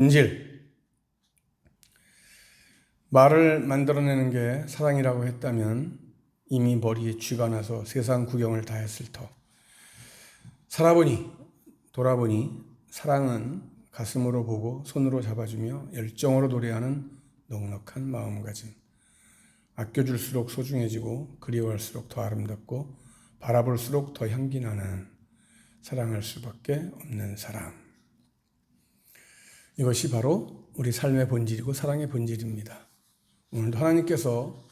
본질. 말을 만들어내는 게 사랑이라고 했다면 이미 머리에 쥐가 나서 세상 구경을 다 했을 터. 살아보니 돌아보니 사랑은 가슴으로 보고 손으로 잡아주며 열정으로 노래하는 넉넉한 마음가짐. 아껴줄수록 소중해지고 그리워할수록 더 아름답고 바라볼수록 더 향기 나는 사랑할 수밖에 없는 사람. 이것이 바로 우리 삶의 본질이고 사랑의 본질입니다. 오늘도 하나님께서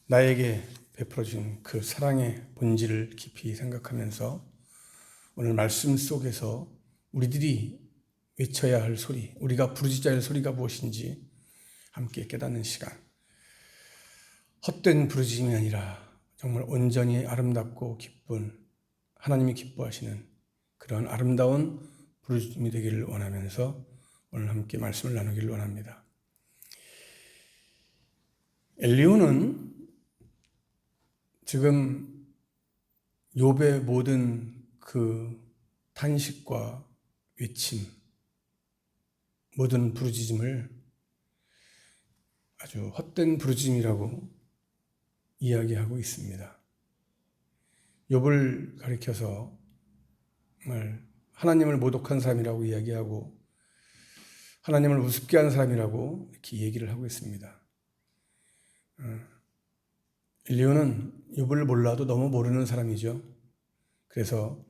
나에게 베풀어 주신 그 사랑의 본질을 깊이 생각하면서 오늘 말씀 속에서 우리들이 외쳐야 할 소리, 우리가 부르짖어야 할 소리가 무엇인지 함께 깨닫는 시간. 헛된 부르짖음이 아니라 정말 온전히 아름답고 기쁜 하나님이 기뻐하시는 그런 아름다운 부르짖음이 되기를 원하면서 오늘 함께 말씀을 나누기를 원합니다. 엘리후는 지금 욥의 모든 그 탄식과 외침, 모든 부르짖음을 아주 헛된 부르짖음이라고 이야기하고 있습니다. 욥을 가리켜서 정말 하나님을 모독한 사람이라고 이야기하고 하나님을 우습게 하는 사람이라고 이렇게 얘기를 하고 있습니다. 엘리후는 욥을 몰라도 너무 모르는 사람이죠. 그래서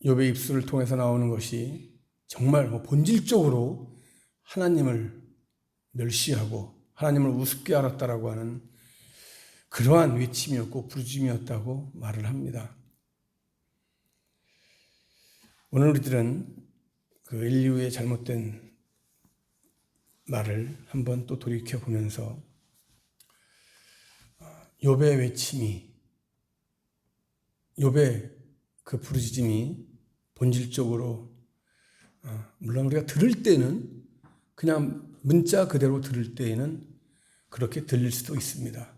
욥의 입술을 통해서 나오는 것이 정말 본질적으로 하나님을 멸시하고 하나님을 우습게 알았다라고 하는 그러한 외침이었고 부르짖음이었다고 말을 합니다. 오늘 우리들은 그 엘리후의 잘못된 말을 한번 또 돌이켜보면서 욥의 외침이, 욥의 그 부르짖음이 본질적으로 물론 우리가 들을 때는 그냥 문자 그대로 들을 때에는 그렇게 들릴 수도 있습니다.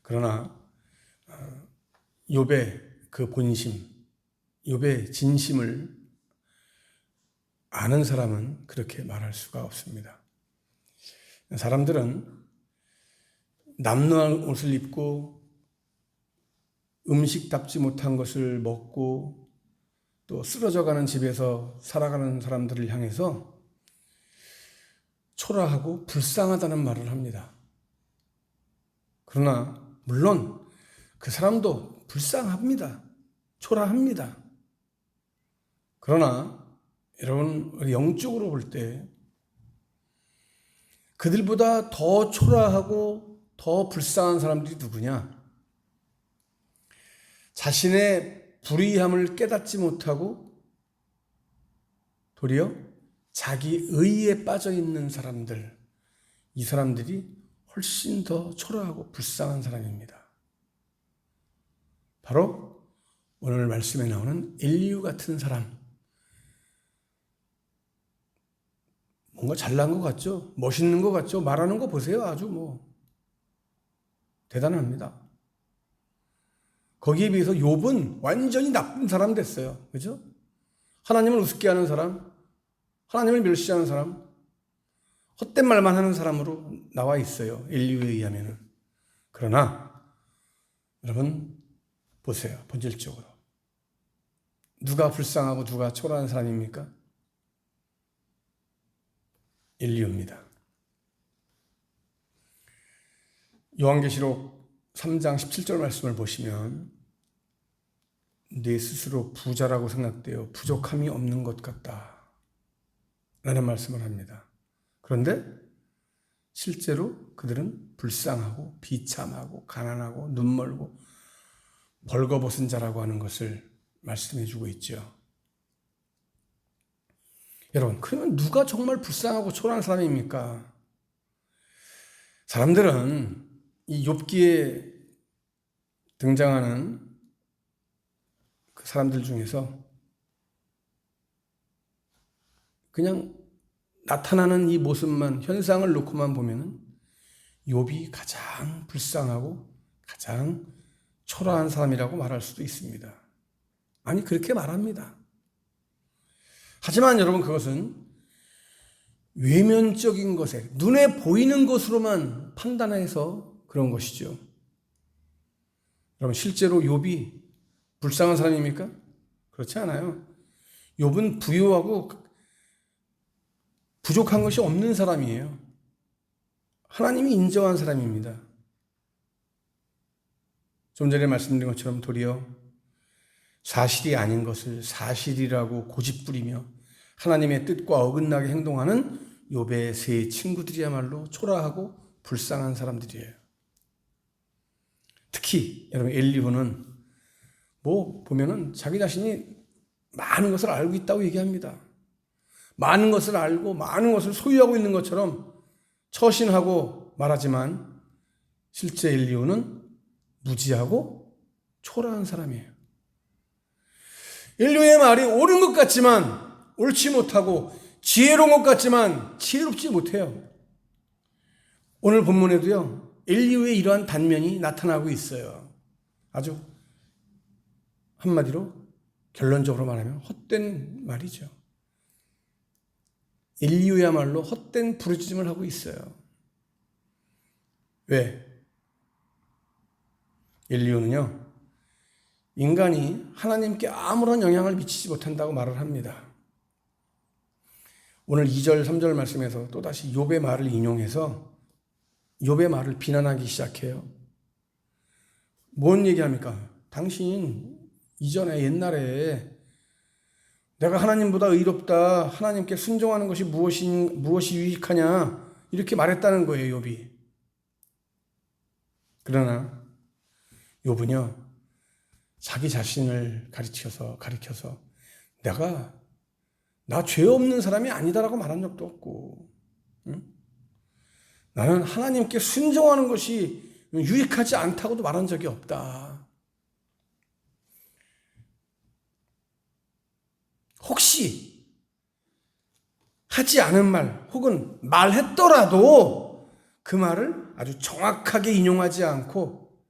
그러나 욥의 그 본심, 욥의 진심을 아는 사람은 그렇게 말할 수가 없습니다. 사람들은 남루한 옷을 입고 음식답지 못한 것을 먹고 또 쓰러져가는 집에서 살아가는 사람들을 향해서 초라하고 불쌍하다는 말을 합니다. 그러나 물론 그 사람도 불쌍합니다. 초라합니다. 그러나 여러분 영적으로 볼 때 그들보다 더 초라하고 더 불쌍한 사람들이 누구냐? 자신의 불의함을 깨닫지 못하고 도리어 자기 의에 빠져 있는 사람들, 이 사람들이 훨씬 더 초라하고 불쌍한 사람입니다. 바로 오늘 말씀에 나오는 엘리후 같은 사람. 뭔가 잘난 것 같죠? 멋있는 것 같죠? 말하는 거 보세요. 아주 대단합니다. 거기에 비해서 욥은 완전히 나쁜 사람 됐어요. 그죠? 하나님을 우습게 하는 사람, 하나님을 멸시하는 사람, 헛된 말만 하는 사람으로 나와 있어요. 엘리후에 의하면은. 그러나 여러분 보세요. 본질적으로. 누가 불쌍하고 누가 초라한 사람입니까? 엘리후입니다. 요한계시록 3장 17절 말씀을 보시면 내 스스로 부자라고 생각되어 부족함이 없는 것 같다 라는 말씀을 합니다. 그런데 실제로 그들은 불쌍하고 비참하고 가난하고 눈멀고 벌거벗은 자라고 하는 것을 말씀해 주고 있죠. 여러분, 그러면 누가 정말 불쌍하고 초라한 사람입니까? 사람들은 이 욥기에 등장하는 그 사람들 중에서 그냥 나타나는 이 모습만, 현상을 놓고만 보면은 욥이 가장 불쌍하고 가장 초라한 사람이라고 말할 수도 있습니다. 아니, 그렇게 말합니다. 하지만 여러분, 그것은 외면적인 것에, 눈에 보이는 것으로만 판단해서 그런 것이죠. 여러분, 실제로 욥이 불쌍한 사람입니까? 그렇지 않아요. 욥은 부유하고 부족한 것이 없는 사람이에요. 하나님이 인정한 사람입니다. 좀 전에 말씀드린 것처럼 도리어 사실이 아닌 것을 사실이라고 고집부리며 하나님의 뜻과 어긋나게 행동하는 욥의 세 친구들이야말로 초라하고 불쌍한 사람들이에요. 특히 여러분 엘리후는 보면은 자기 자신이 많은 것을 알고 있다고 얘기합니다. 많은 것을 알고 많은 것을 소유하고 있는 것처럼 처신하고 말하지만 실제 엘리후는 무지하고 초라한 사람이에요. 엘리후의 말이 옳은 것 같지만 옳지 못하고 지혜로운 것 같지만 지혜롭지 못해요. 오늘 본문에도요, 엘리후의 이러한 단면이 나타나고 있어요. 아주 한마디로 결론적으로 말하면 헛된 말이죠. 엘리후야말로 헛된 부르짖음을 하고 있어요. 왜? 엘리후는요, 인간이 하나님께 아무런 영향을 미치지 못한다고 말을 합니다. 오늘 2절, 3절 말씀에서 또다시 욥의 말을 인용해서 욥의 말을 비난하기 시작해요. 뭔 얘기합니까? 당신 이전에 옛날에 내가 하나님보다 의롭다, 하나님께 순종하는 것이 무엇이 유익하냐 이렇게 말했다는 거예요, 욥이. 그러나 욥은요, 자기 자신을 가리켜서 나 죄 없는 사람이 아니다라고 말한 적도 없고, 응? 나는 하나님께 순종하는 것이 유익하지 않다고도 말한 적이 없다. 혹시 하지 않은 말 혹은 말했더라도 그 말을 아주 정확하게 인용하지 않고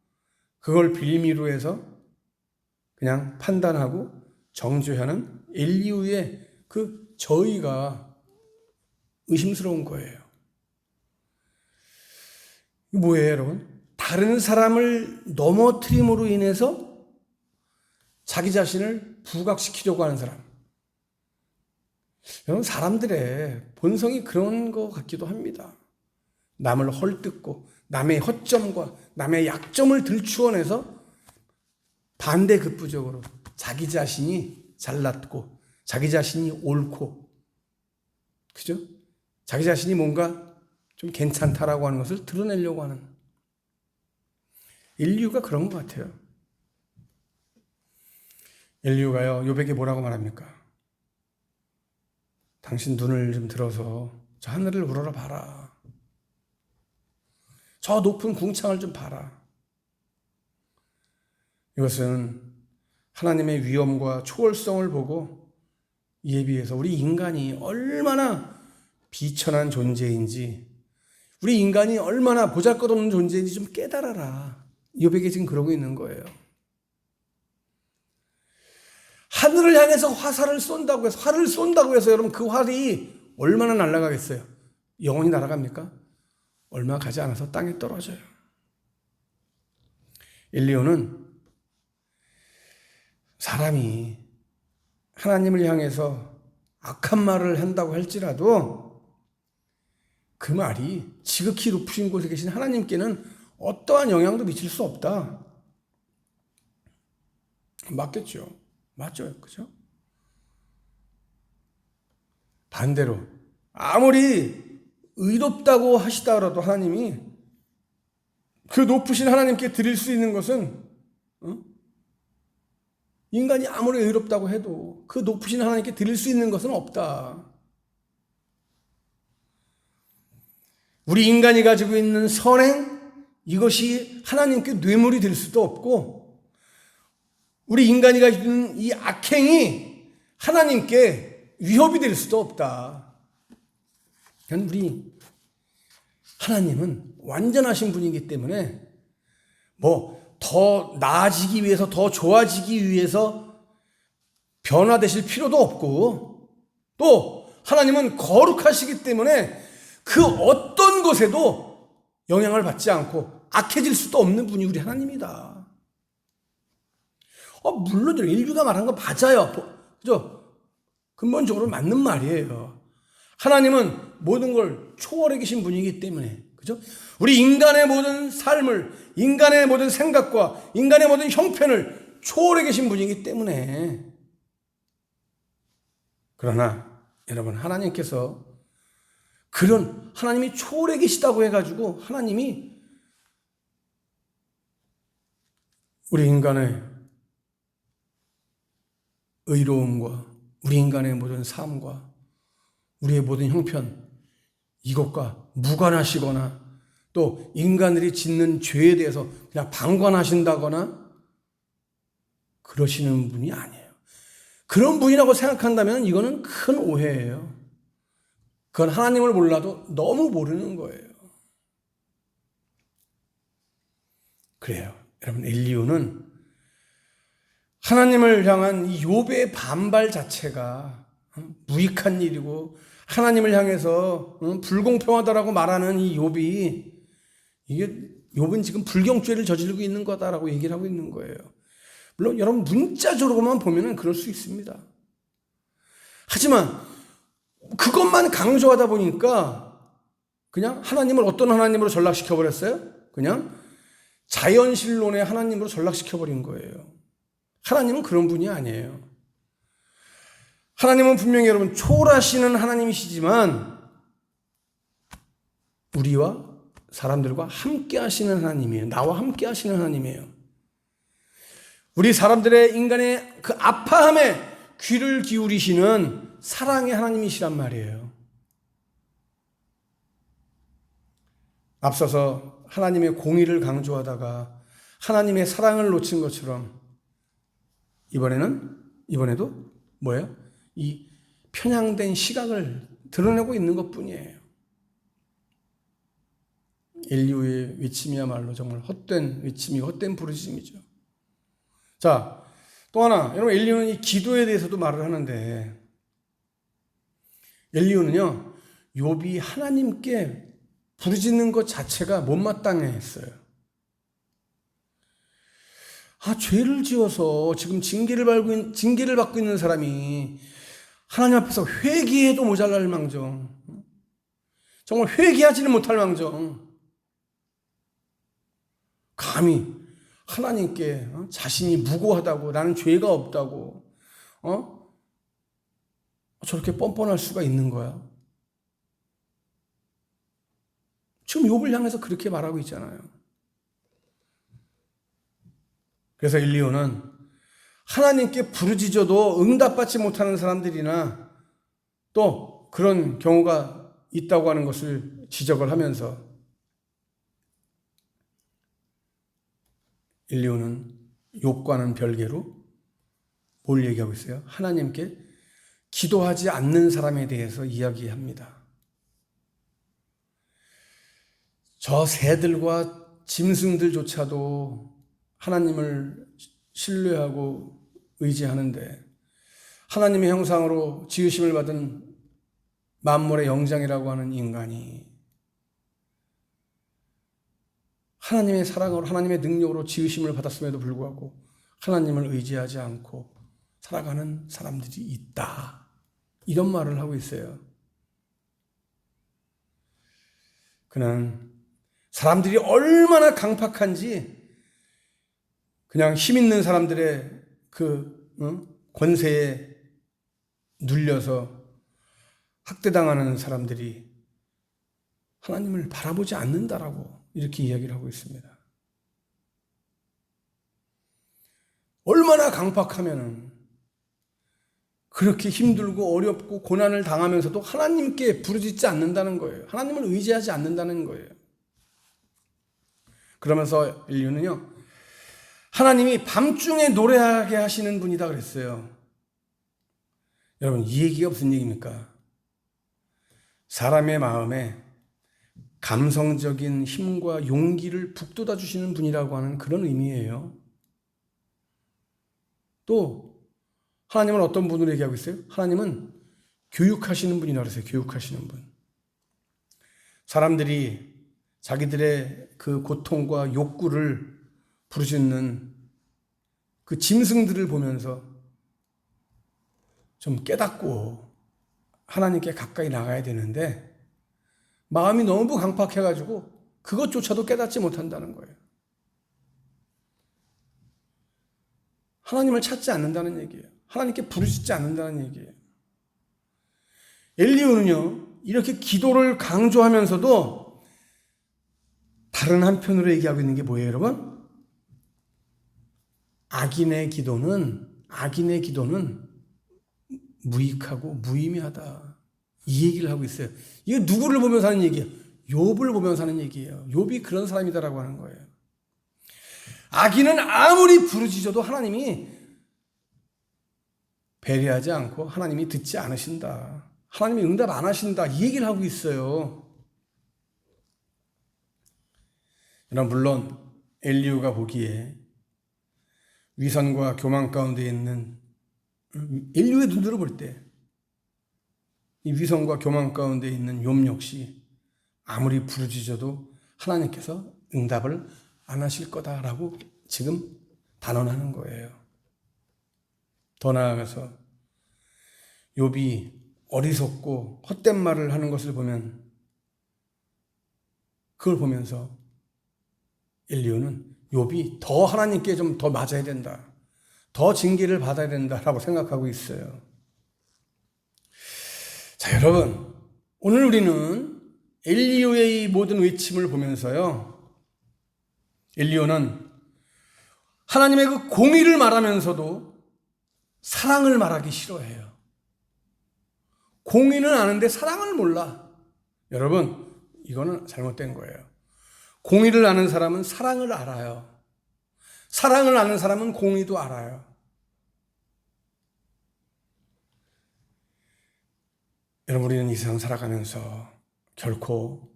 그걸 빌미로 해서 그냥 판단하고 정죄하는 엘리후의 그 저의가 의심스러운 거예요. 뭐예요, 여러분? 다른 사람을 넘어뜨림으로 인해서 자기 자신을 부각시키려고 하는 사람. 여러분, 사람들의 본성이 그런 것 같기도 합니다. 남을 헐뜯고 남의 허점과 남의 약점을 들추어내서 반대급부적으로 자기 자신이 잘났고 자기 자신이 옳고, 그죠? 자기 자신이 뭔가 좀 괜찮다라고 하는 것을 드러내려고 하는 엘리후가 그런 것 같아요. 엘리후가요, 욥에게 뭐라고 말합니까? 당신 눈을 좀 들어서 저 하늘을 우러러 봐라. 저 높은 궁창을 좀 봐라. 이것은 하나님의 위엄과 초월성을 보고 이에 비해서 우리 인간이 얼마나 비천한 존재인지, 우리 인간이 얼마나 보잘것없는 존재인지 좀 깨달아라. 욥에게 지금 그러고 있는 거예요. 하늘을 향해서 화살을 쏜다고 해서, 활을 쏜다고 해서 여러분 그 활이 얼마나 날아가겠어요? 영원히 날아갑니까? 얼마 가지 않아서 땅에 떨어져요. 엘리후는 사람이 하나님을 향해서 악한 말을 한다고 할지라도 그 말이 지극히 높으신 곳에 계신 하나님께는 어떠한 영향도 미칠 수 없다. 맞겠죠? 맞죠? 그죠? 반대로 아무리 의롭다고 하시더라도 하나님이 그 높으신 하나님께 드릴 수 있는 것은 인간이 아무리 의롭다고 해도 그 높으신 하나님께 드릴 수 있는 것은 없다. 우리 인간이 가지고 있는 선행, 이것이 하나님께 뇌물이 될 수도 없고, 우리 인간이 가지고 있는 이 악행이 하나님께 위협이 될 수도 없다. 우리 하나님은 완전하신 분이기 때문에 더 나아지기 위해서, 더 좋아지기 위해서 변화되실 필요도 없고, 또 하나님은 거룩하시기 때문에 그 어떤 것에도 영향을 받지 않고 악해질 수도 없는 분이 우리 하나님이다. 물론 인류가 말한 거 맞아요. 그죠? 근본적으로 맞는 말이에요. 하나님은 모든 걸 초월해 계신 분이기 때문에, 그죠? 우리 인간의 모든 삶을, 인간의 모든 생각과 인간의 모든 형편을 초월해 계신 분이기 때문에. 그러나 여러분, 하나님께서 그런 하나님이 초월해 계시다고 해가지고 하나님이 우리 인간의 의로움과 우리 인간의 모든 삶과 우리의 모든 형편, 이것과 무관하시거나 또 인간들이 짓는 죄에 대해서 그냥 방관하신다거나 그러시는 분이 아니에요. 그런 분이라고 생각한다면 이거는 큰 오해예요. 그건 하나님을 몰라도 너무 모르는 거예요. 그래요. 여러분, 엘리후는 하나님을 향한 이 욥의 반발 자체가 무익한 일이고 하나님을 향해서 불공평하다라고 말하는 이 욥이 이게 욥은 지금 불경죄를 저지르고 있는 거다라고 얘기를 하고 있는 거예요. 물론 여러분 문자적으로만 보면은 그럴 수 있습니다. 하지만 그것만 강조하다 보니까 그냥 하나님을 어떤 하나님으로 전락시켜 버렸어요? 그냥 자연신론의 하나님으로 전락시켜 버린 거예요. 하나님은 그런 분이 아니에요. 하나님은 분명히 여러분 초월하시는 하나님이시지만 우리와 사람들과 함께 하시는 하나님이에요. 나와 함께 하시는 하나님이에요. 우리 사람들의 인간의 그 아파함에 귀를 기울이시는 사랑의 하나님이시란 말이에요. 앞서서 하나님의 공의를 강조하다가 하나님의 사랑을 놓친 것처럼 이번에도 뭐예요? 이 편향된 시각을 드러내고 있는 것뿐이에요. 엘리후의 외침이야말로 정말 헛된 외침이고 헛된 부르짖음이죠. 자, 또 하나, 여러분 엘리후는 이 기도에 대해서도 말을 하는데 엘리후는요 욥이 하나님께 부르짖는 것 자체가 못마땅해 했어요. 죄를 지어서 지금 징계를 받고 있는 사람이 하나님 앞에서 회개해도 모자랄 망정, 정말 회개하지는 못할 망정, 감히 하나님께 자신이 무고하다고, 나는 죄가 없다고 저렇게 뻔뻔할 수가 있는 거야. 지금 욥을 향해서 그렇게 말하고 있잖아요. 그래서 엘리후는 하나님께 부르짖어도 응답받지 못하는 사람들이나 또 그런 경우가 있다고 하는 것을 지적을 하면서 엘리후는 욥과는 별개로 뭘 얘기하고 있어요? 하나님께 기도하지 않는 사람에 대해서 이야기합니다. 저 새들과 짐승들조차도 하나님을 신뢰하고 의지하는데 하나님의 형상으로 지으심을 받은 만물의 영장이라고 하는 인간이 하나님의 사랑으로 하나님의 능력으로 지으심을 받았음에도 불구하고 하나님을 의지하지 않고 살아가는 사람들이 있다. 이런 말을 하고 있어요. 그는 사람들이 얼마나 강팍한지 그냥 힘 있는 사람들의 그 권세에 눌려서 학대당하는 사람들이 하나님을 바라보지 않는다라고 이렇게 이야기를 하고 있습니다. 얼마나 강팍하면은 그렇게 힘들고 어렵고 고난을 당하면서도 하나님께 부르짖지 않는다는 거예요. 하나님을 의지하지 않는다는 거예요. 그러면서 엘리후는요, 하나님이 밤중에 노래하게 하시는 분이다 그랬어요. 여러분, 이 얘기가 무슨 얘기입니까? 사람의 마음에 감성적인 힘과 용기를 북돋아 주시는 분이라고 하는 그런 의미예요. 또 하나님은 어떤 분으로 얘기하고 있어요? 하나님은 교육하시는 분이라고 그랬어요. 교육하시는 분. 사람들이 자기들의 그 고통과 욕구를 부르짖는 그 짐승들을 보면서 좀 깨닫고 하나님께 가까이 나가야 되는데 마음이 너무 강팍해가지고 그것조차도 깨닫지 못한다는 거예요. 하나님을 찾지 않는다는 얘기예요. 하나님께 부르짖지 않는다는 얘기예요. 엘리야는요, 이렇게 기도를 강조하면서도 다른 한편으로 얘기하고 있는 게 뭐예요, 여러분? 악인의 기도는 무익하고 무의미하다. 이 얘기를 하고 있어요. 이게 누구를 보면서 하는 얘기예요? 욥을 보면서 하는 얘기예요. 욥이 그런 사람이다라고 하는 거예요. 악인은 아무리 부르짖어도 하나님이 배려하지 않고 하나님이 듣지 않으신다. 하나님이 응답 안 하신다. 이 얘기를 하고 있어요. 그러나 물론 엘리후가 보기에 위선과 교만 가운데 있는 엘리후의 눈으로 볼 때 이 위선과 교만 가운데 있는 욥 역시 아무리 부르짖어도 하나님께서 응답을 안 하실 거다라고 지금 단언하는 거예요. 더 나아가서 욥이 어리석고 헛된 말을 하는 것을 보면 그걸 보면서 엘리후는 욥이 더 하나님께 좀 더 맞아야 된다. 더 징계를 받아야 된다라고 생각하고 있어요. 자, 여러분, 오늘 우리는 엘리후의 이 모든 외침을 보면서요, 엘리후는 하나님의 그 공의를 말하면서도 사랑을 말하기 싫어해요. 공의는 아는데 사랑을 몰라. 여러분, 이거는 잘못된 거예요. 공의를 아는 사람은 사랑을 알아요. 사랑을 아는 사람은 공의도 알아요. 여러분, 우리는 이 세상 살아가면서 결코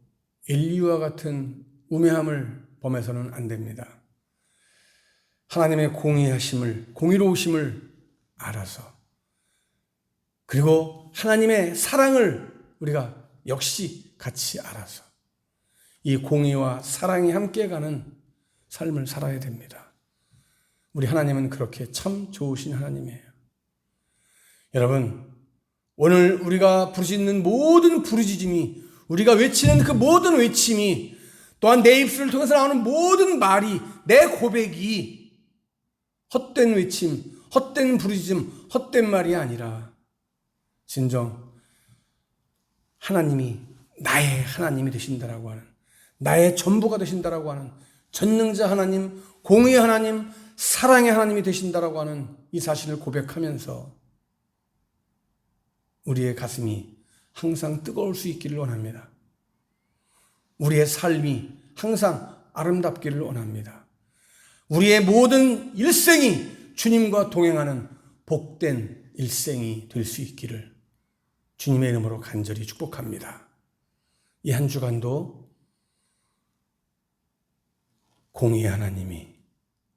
엘리야와 같은 우매함을 범해서는 안 됩니다. 하나님의 공의하심을, 공의로우심을 알아서, 그리고 하나님의 사랑을 우리가 역시 같이 알아서 이 공의와 사랑이 함께 가는 삶을 살아야 됩니다. 우리 하나님은 그렇게 참 좋으신 하나님이에요. 여러분, 오늘 우리가 부르짖는 모든 부르짖음이, 우리가 외치는 그 모든 외침이, 또한 내 입술을 통해서 나오는 모든 말이, 내 고백이 헛된 외침, 헛된 부르짖음, 헛된 말이 아니라 진정 하나님이 나의 하나님이 되신다라고 하는, 나의 전부가 되신다라고 하는 전능자 하나님, 공의의 하나님, 사랑의 하나님이 되신다라고 하는 이 사실을 고백하면서 우리의 가슴이 항상 뜨거울 수 있기를 원합니다. 우리의 삶이 항상 아름답기를 원합니다. 우리의 모든 일생이 주님과 동행하는 복된 일생이 될 수 있기를 주님의 이름으로 간절히 축복합니다. 이 한 주간도 공의의 하나님이,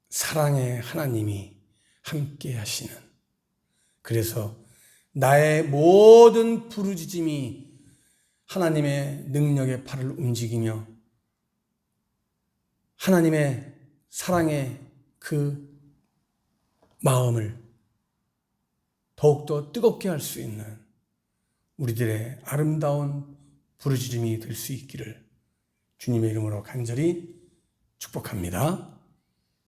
사랑의 하나님이 함께 하시는, 그래서 나의 모든 부르짖음이 하나님의 능력의 팔을 움직이며 하나님의 사랑의 그 마음을 더욱더 뜨겁게 할 수 있는 우리들의 아름다운 부르짖음이 될 수 있기를 주님의 이름으로 간절히 축복합니다.